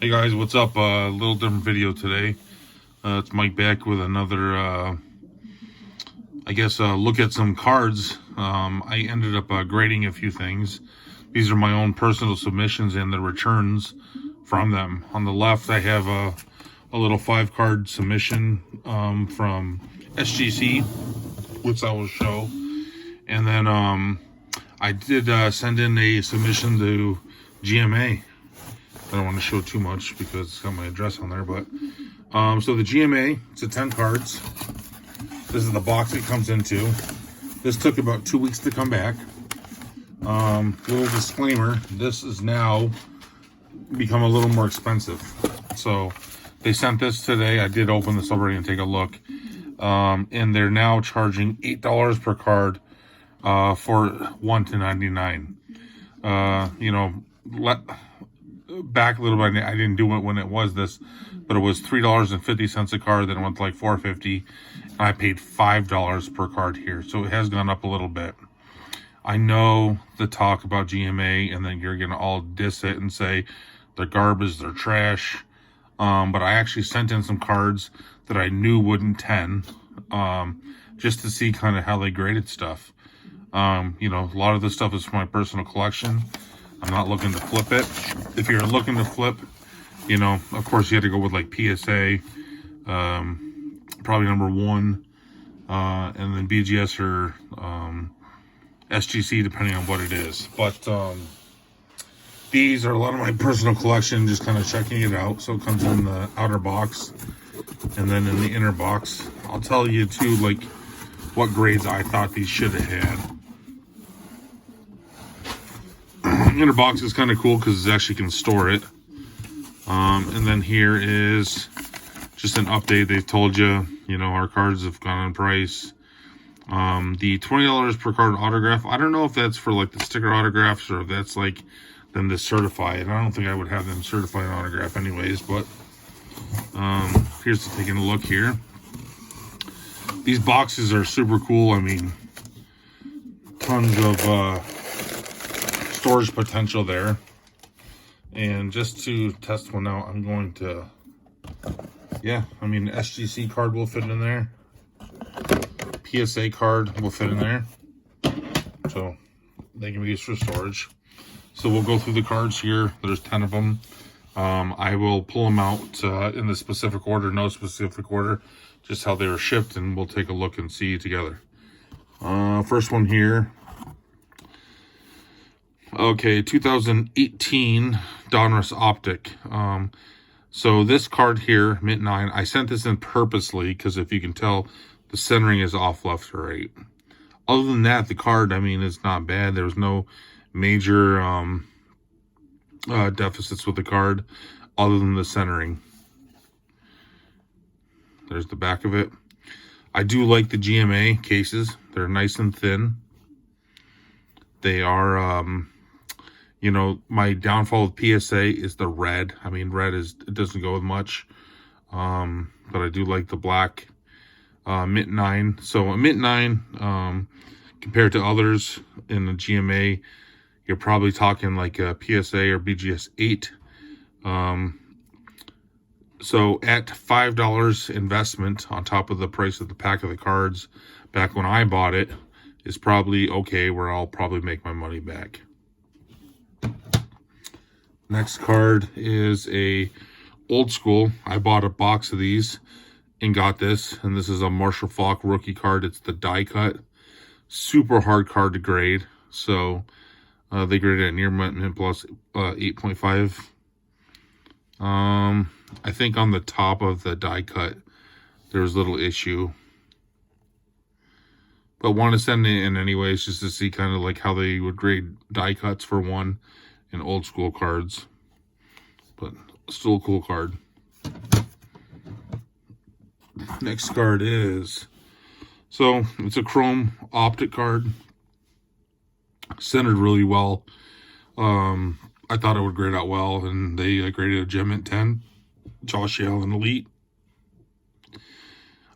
Hey guys, what's up? A little different video today. It's Mike back with another, look at some cards. I ended up grading a few things. These are my own personal submissions and the returns from them. On the left, I have a little 5-card submission from SGC, which I will show. And then I did send in a submission to GMA. I don't want to show too much because it's got my address on there, but so the GMA, it's a 10 cards. This is the box it comes into. This took about 2 weeks to come back. Little disclaimer, this is now become a little more expensive. So they sent this today. I did open this already and take a look. And they're now charging $8 per card for 1 to 99. Back a little bit, I didn't do it when it was this, but it was $3.50 a card, then it went to like $4.50, and I paid $5 per card here, so it has gone up a little bit. I know the talk about GMA, and then you're gonna all diss it and say they're garbage, they're trash, but I actually sent in some cards that I knew wouldn't 10, just to see kind of how they graded stuff. A lot of this stuff is for my personal collection. I'm not looking to flip it. If you're looking to flip, of course you had to go with like PSA, probably number 1, and then BGS or SGC, depending on what it is. But these are a lot of my personal collection, just kind of checking it out. So it comes in the outer box and then in the inner box. I'll tell you too, like, what grades I thought these should have had. Inner box is kind of cool because it actually can store it. And then here is just an update. They've told you, our cards have gone in price. The $20 per card autograph, I don't know if that's for like the sticker autographs or if that's like them to certify it. I don't think I would have them certify an autograph anyways, but here's taking a look here. These boxes are super cool. I mean, tons of storage potential there. And just to test one out, I'm going to, SGC card will fit in there. PSA card will fit in there. So they can be used for storage. So we'll go through the cards here. There's 10 of them. I will pull them out in the specific order, no specific order, just how they were shipped, and we'll take a look and see together. First one here. Okay, 2018 Donruss Optic. So this card here, Mint 9, I sent this in purposely because if you can tell, the centering is off left or right. Other than that, the card, is not bad. There was no major deficits with the card other than the centering. There's the back of it. I do like the GMA cases. They're nice and thin. They are, my downfall with PSA is the red. Red it doesn't go with much. But I do like the black Mint 9. So a Mint 9, compared to others in the GMA, you're probably talking like a PSA or BGS 8. So at $5 investment on top of the price of the pack of the cards back when I bought it is probably okay, where I'll probably make my money back. Next card is a old school. I bought a box of these and got this, and this is a Marshall Faulk rookie card. It's the die cut. Super hard card to grade. So they graded it near Mint Plus 8.5. I think on the top of the die cut there was a little issue, but want to send it in anyways just to see kind of like how they would grade die cuts for one in old school cards. But still a cool card. Next card is, so it's a chrome optic card, centered really well. I thought it would grade out well, and they graded a GMA 10 Josh Allen Elite.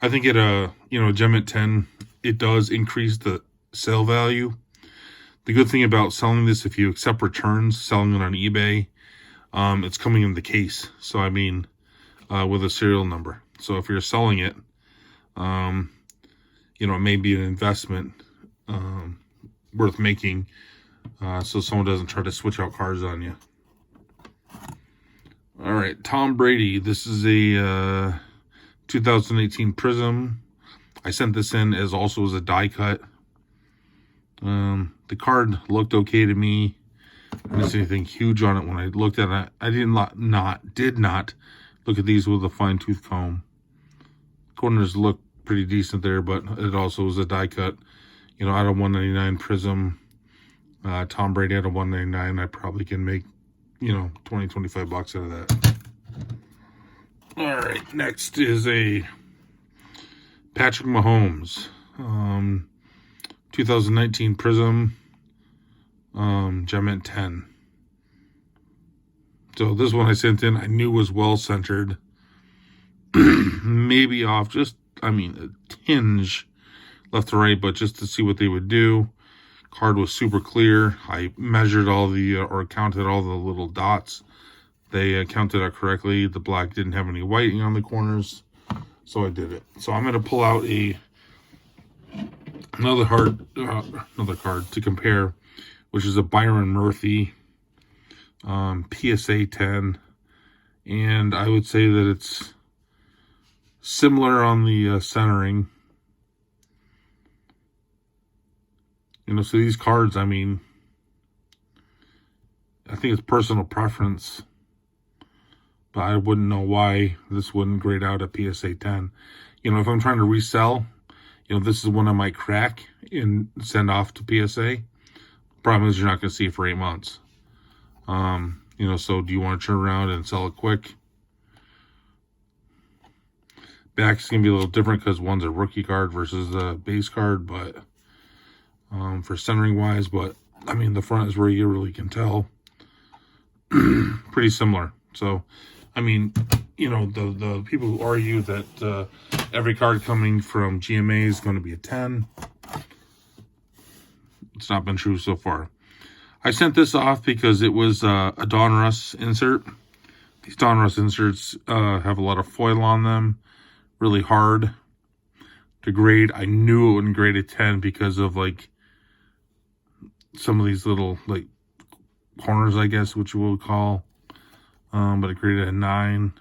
I think at a GMA 10, it does increase the sale value. The good thing about selling this, if you accept returns, selling it on eBay, it's coming in the case. So, I mean, with a serial number. So if you're selling it, you know, it may be an investment worth making, so someone doesn't try to switch out cars on you. All right, Tom Brady. This is a 2018 Prism. I sent this in as a die cut. The card looked okay to me. I didn't see anything huge on it when I looked at it. I did not look at these with a fine-tooth comb. Corners look pretty decent there, but it also was a die cut. You know, out of 199 Prism, Tom Brady out of 199, I probably can make, you know, 20-25 bucks out of that. All right, next is a Patrick Mahomes, 2019 Prism, Gem 10. So this one I sent in, I knew was well centered. Maybe off just, I mean, a tinge left to right, but just to see what they would do. Card was super clear. I measured all the, or counted all the little dots. They counted out correctly. The black didn't have any whiting on the corners, so I did it. So I'm going to pull out another card to compare, which is a Byron Murphy PSA 10, and I would say that it's similar on the centering. You know, so these cards, I mean, I think it's personal preference, but I wouldn't know why this wouldn't grade out a PSA 10. You know, if I'm trying to resell, you know, this is one I might crack and send off to PSA. Problem is you're not going to see it for 8 months. You know, so do you want to turn around and sell it quick? Back's going to be a little different because one's a rookie card versus a base card, but for centering wise, but I mean, the front is where you really can tell. Pretty similar. So, I mean, you know, the people who argue that every card coming from GMA is going to be a 10, it's not been true so far. I sent this off because it was a Donruss insert. These Donruss inserts have a lot of foil on them, really hard to grade. I knew it wouldn't grade a 10 because of like some of these little like corners, I guess, which we'll call. But it graded a 9.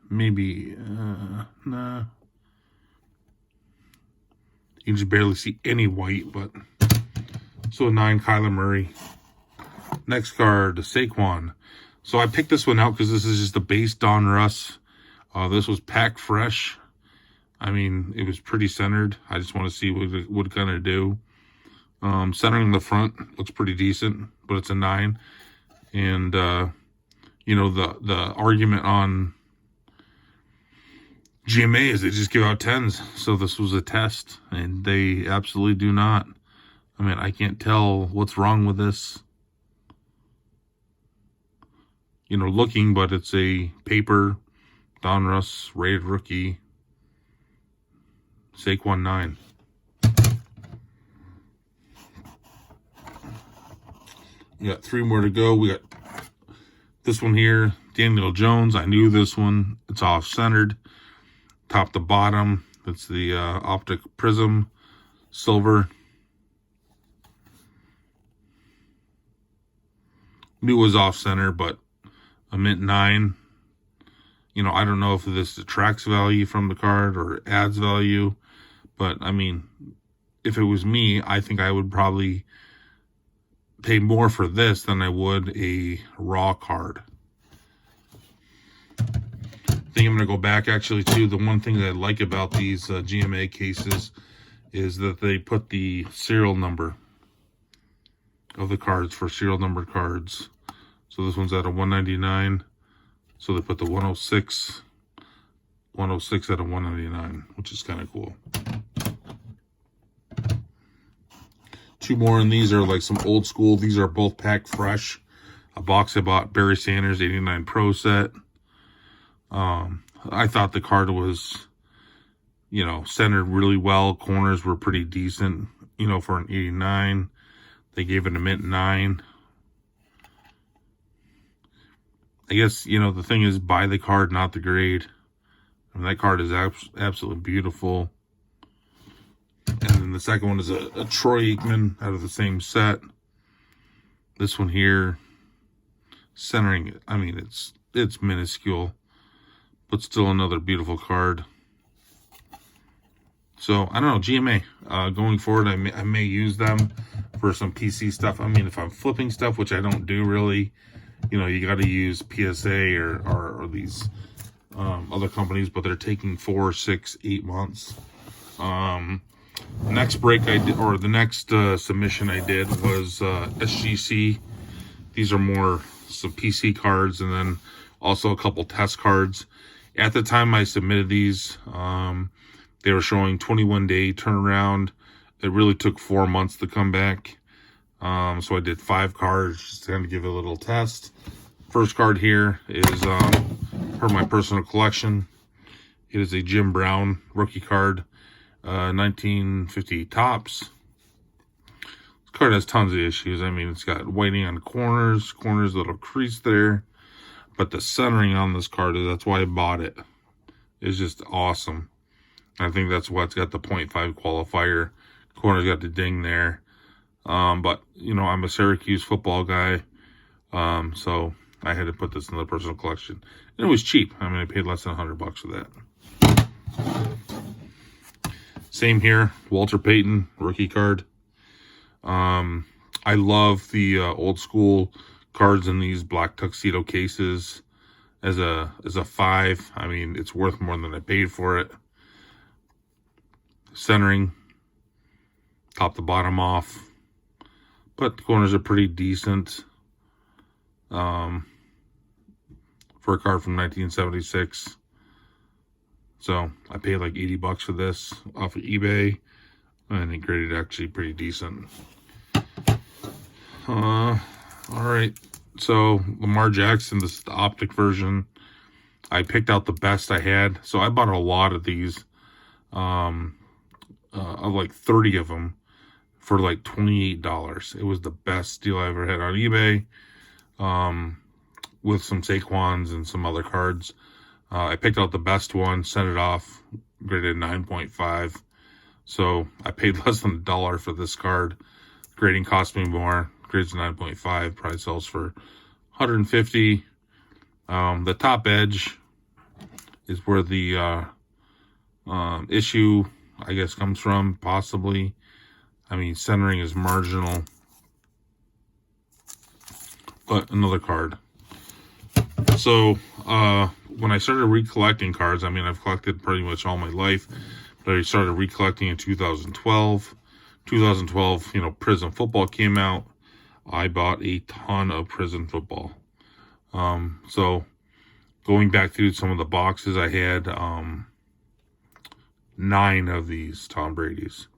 Maybe, nah. You can just barely see any white, but so a 9, Kyler Murray. Next card, Saquon. So I picked this one out because this is just a base Donruss. This was packed fresh. I mean, it was pretty centered. I just want to see what it would kind of do. Centering the front looks pretty decent, but it's a 9. And, you know, the argument on GMA is they just give out 10s. So this was a test, and they absolutely do not. I mean, I can't tell what's wrong with this, you know, looking, but it's a paper Donruss rated rookie Saquon 9. We got 3 more to go. We got this one here, Daniel Jones. I knew this one. It's off-centered, top to bottom. It's the optic prism, silver. Knew it was off-center, but a mint 9. You know, I don't know if this detracts value from the card or adds value, but I mean, if it was me, I think I would probably pay more for this than I would a raw card. I think I'm going to go back actually to the one thing that I like about these GMA cases is that they put the serial number of the cards for serial numbered cards. So this one's at a 199. So they put the 106 out of 199, which is kind of cool. 2 more, and these are like some old school. These are both packed fresh. A box I bought, Barry Sanders 89 Pro set. I thought the card was, you know, centered really well. Corners were pretty decent, you know, for an 89. They gave it a mint 9. I guess, you know, the thing is buy the card, not the grade. I mean, that card is absolutely beautiful. And then the second one is a Troy Aikman out of the same set. This one here, centering, I mean, it's minuscule, but still another beautiful card. So, I don't know, GMA, going forward, I may use them for some PC stuff. I mean, if I'm flipping stuff, which I don't do really, you know, you got to use PSA or these other companies, but they're taking 4, 6, 8 months. Next break I did, or the next submission I did was SGC. These are more some PC cards, and then also a couple test cards. At the time I submitted these, they were showing 21-day turnaround. It really took 4 months to come back. So I did 5 cards just to kind of give it a little test. First card here is for my personal collection. It is a Jim Brown rookie card, 1950 tops. This card has tons of issues. I mean, it's got whiting on corners, little crease there. But the centering on this card, that's why I bought it. It's just awesome. I think that's why it's got the 0.5 qualifier. Corner's got the ding there. But, you know, I'm a Syracuse football guy. So I had to put this in the personal collection. And it was cheap. I mean, I paid less than $100 for that. Same here. Walter Payton, rookie card. I love the old school cards in these black tuxedo cases. As a 5, I mean, it's worth more than I paid for it. Centering, top to bottom off, but the corners are pretty decent for a card from 1976. So I paid like $80 for this off of eBay, and it graded actually pretty decent. All right, so Lamar Jackson, this is the optic version. I picked out the best I had, so I bought a lot of these. Of like 30 of them for like $28. It was the best deal I ever had on eBay, with some Saquons and some other cards. I picked out the best one, sent it off, graded 9.5. So I paid less than $1 for this card. Grading cost me more. Grades 9.5. Probably sells for $150. The top edge is where the issue, I guess, comes from, possibly. I mean, centering is marginal. But another card. So, when I started recollecting cards, I mean, I've collected pretty much all my life, but I started recollecting in 2012. 2012, you know, Prison Football came out. I bought a ton of Prison Football. So, going back through some of the boxes, I had 9 of these Tom Brady's.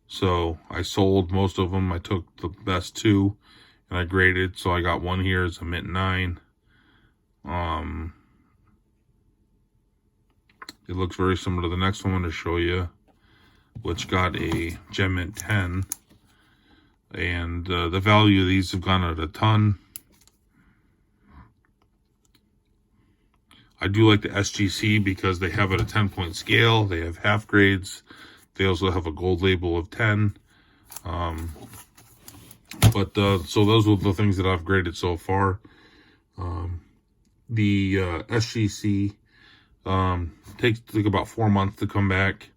So I sold most of them. I took the best 2 and I graded. So I got one here as a mint 9. It looks very similar to the next one I'm going to show you, which got a gem mint 10. And the value of these have gone at a ton. I do like the SGC because they have it a 10-point scale. They have half grades. They also have a gold label of 10. So those were the things that I've graded so far. The SGC took about 4 months to come back.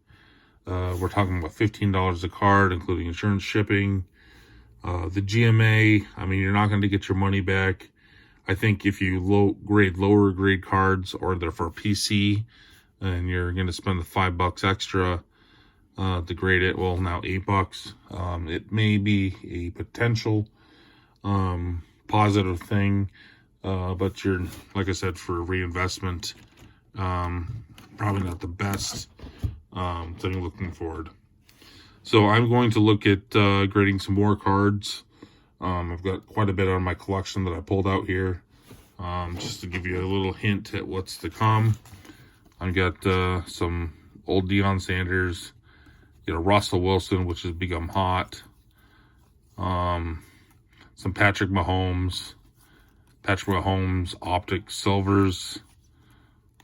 We're talking about $15 a card, including insurance, shipping. The GMA, I mean, you're not going to get your money back. I think if you lower grade cards, or they're for PC, and you're going to spend the $5 extra to grade it, well, now $8. It may be a potential positive thing, but you're, like I said, for reinvestment, probably not the best thing looking forward. So I'm going to look at grading some more cards. I've got quite a bit on my collection that I pulled out here, just to give you a little hint at what's to come. I've got some old Deion Sanders, you know, Russell Wilson, which has become hot. Some Patrick Mahomes, Patrick Mahomes Optic Silvers,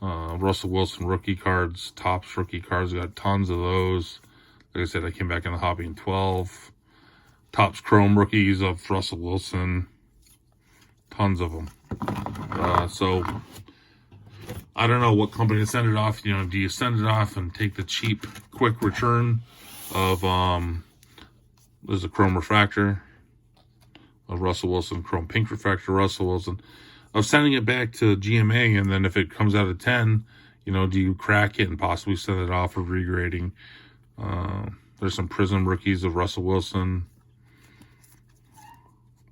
Russell Wilson rookie cards, Topps rookie cards. Got tons of those. Like I said, I came back in the hobby in 12. Topps Chrome rookies of Russell Wilson. Tons of them. So I don't know what company to send it off. Do you send it off and take the cheap, quick return of, there's a Chrome Refractor of Russell Wilson, Chrome Pink Refractor, Russell Wilson, of sending it back to GMA, and then if it comes out of 10, do you crack it and possibly send it off for regrading? There's some Prism rookies of Russell Wilson,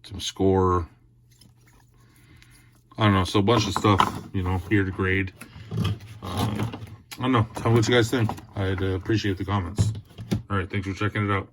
some Score. I don't know, so a bunch of stuff, here to grade. I don't know. Tell me what you guys think. I'd appreciate the comments. All right, thanks for checking it out.